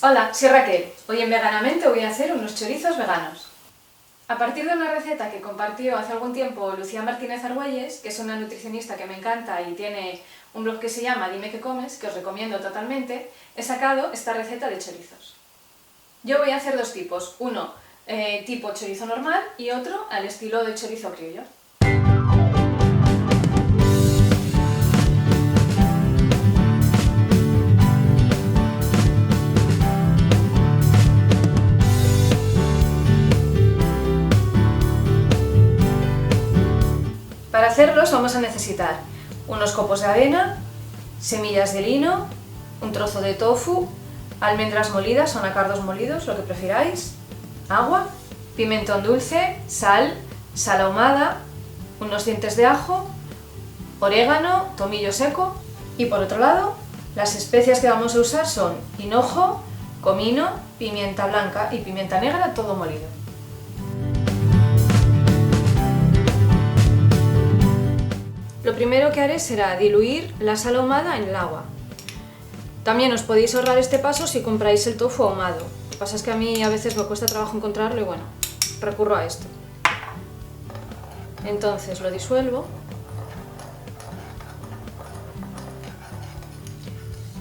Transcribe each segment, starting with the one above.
Hola, soy Raquel. Hoy en Veganamente voy a hacer unos chorizos veganos. A partir de una receta que compartió hace algún tiempo Lucía Martínez Argüelles, que es una nutricionista que me encanta y tiene un blog que se llama Dime qué comes, que os recomiendo totalmente, he sacado esta receta de chorizos. Yo voy a hacer dos tipos, uno tipo chorizo normal y otro al estilo de chorizo criollo. Para hacerlos vamos a necesitar unos copos de avena, semillas de lino, un trozo de tofu, almendras molidas o anacardos molidos, lo que prefiráis, agua, pimentón dulce, sal, sal ahumada, unos dientes de ajo, orégano, tomillo seco y por otro lado las especias que vamos a usar son hinojo, comino, pimienta blanca y pimienta negra, todo molido. Lo primero que haré será diluir la sal ahumada en el agua. También os podéis ahorrar este paso si compráis el tofu ahumado. Lo que pasa es que a mí a veces me cuesta trabajo encontrarlo y bueno, recurro a esto. Entonces lo disuelvo.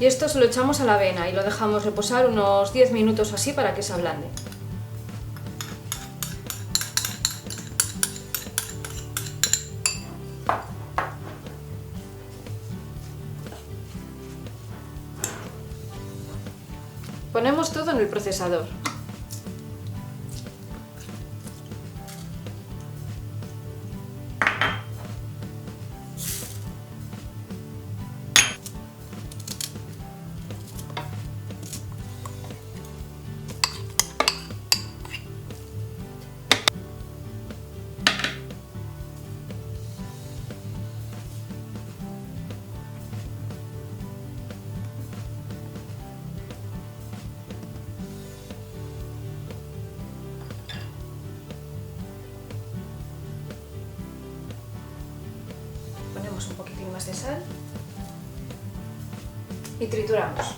Y esto se lo echamos a la avena y lo dejamos reposar unos 10 minutos así para que se ablande. Ponemos todo en el procesador. Ponemos un poquitín más de sal y trituramos.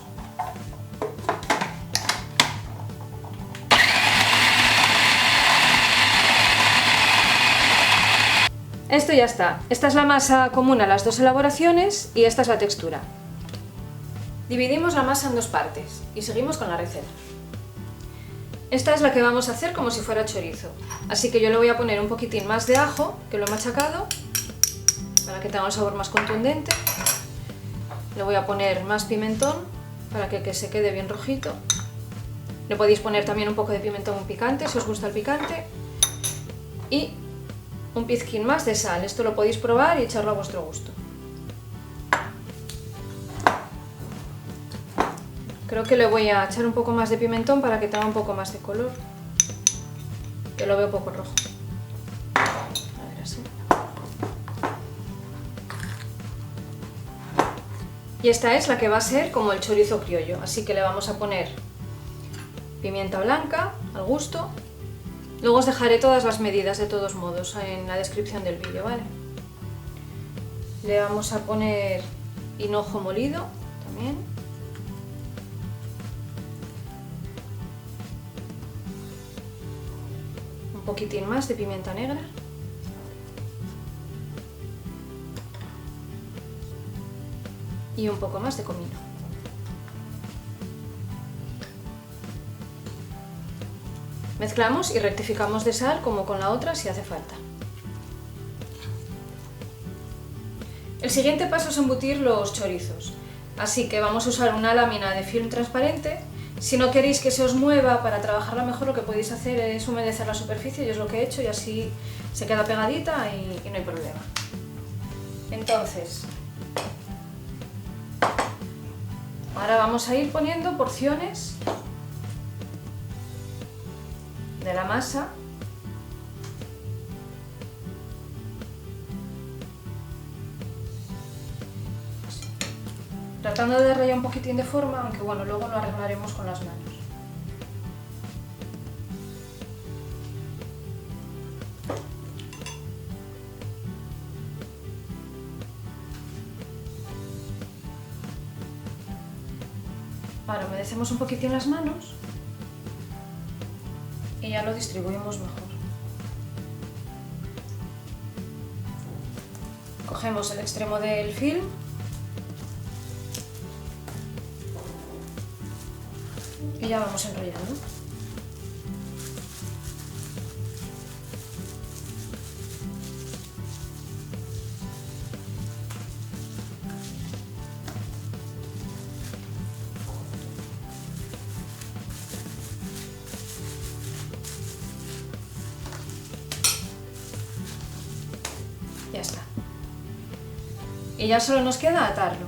Esto ya está. Esta es la masa común a las dos elaboraciones y esta es la textura. Dividimos la masa en dos partes y seguimos con la receta. Esta es la que vamos a hacer como si fuera chorizo, así que yo le voy a poner un poquitín más de ajo, que lo he machacado, para que tenga un sabor más contundente. Le voy a poner más pimentón para que se quede bien rojito. Le podéis poner también un poco de pimentón picante si os gusta el picante. Y un pizquín más de sal. Esto lo podéis probar y echarlo a vuestro gusto. Creo que le voy a echar un poco más de pimentón para que tenga un poco más de color, que lo veo poco rojo. A ver, así. Y esta es la que va a ser como el chorizo criollo, así que le vamos a poner pimienta blanca al gusto. Luego os dejaré todas las medidas de todos modos en la descripción del vídeo, ¿vale? Le vamos a poner hinojo molido también. Un poquitín más de pimienta negra. Y un poco más de comino. Mezclamos y rectificamos de sal como con la otra si hace falta. El siguiente paso es embutir los chorizos, así que vamos a usar una lámina de film transparente. Si no queréis que se os mueva, para trabajarla mejor lo que podéis hacer es humedecer la superficie, yo es lo que he hecho y así se queda pegadita y no hay problema. Entonces, ahora vamos a ir poniendo porciones de la masa. Tratando de darle ya un poquitín de forma, aunque bueno, luego lo arreglaremos con las manos. Ahora humedecemos un poquitín las manos y ya lo distribuimos mejor. Cogemos el extremo del film y ya vamos enrollando. Ya está. Y ya solo nos queda atarlo.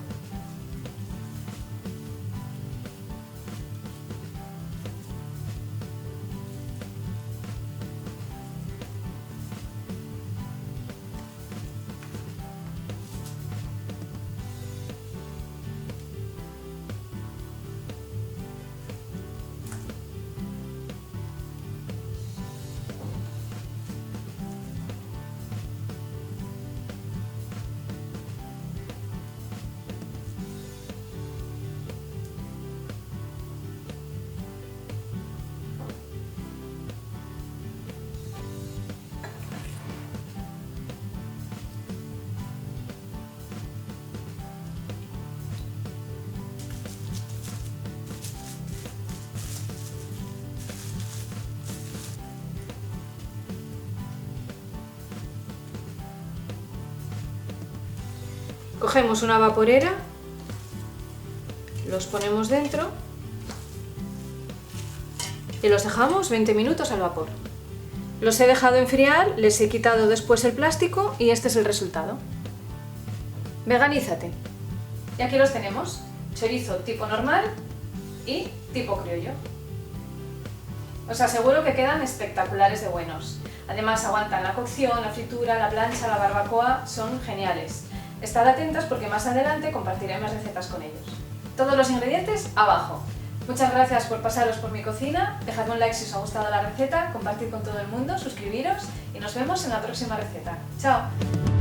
Cogemos una vaporera, los ponemos dentro y los dejamos 20 minutos al vapor. Los he dejado enfriar, les he quitado después el plástico y este es el resultado. Veganízate. Y aquí los tenemos, chorizo tipo normal y tipo criollo. Os aseguro que quedan espectaculares de buenos. Además aguantan la cocción, la fritura, la plancha, la barbacoa, son geniales. Estad atentas porque más adelante compartiré más recetas con ellos. Todos los ingredientes abajo. Muchas gracias por pasaros por mi cocina, dejadme un like si os ha gustado la receta, compartid con todo el mundo, suscribiros y nos vemos en la próxima receta. ¡Chao!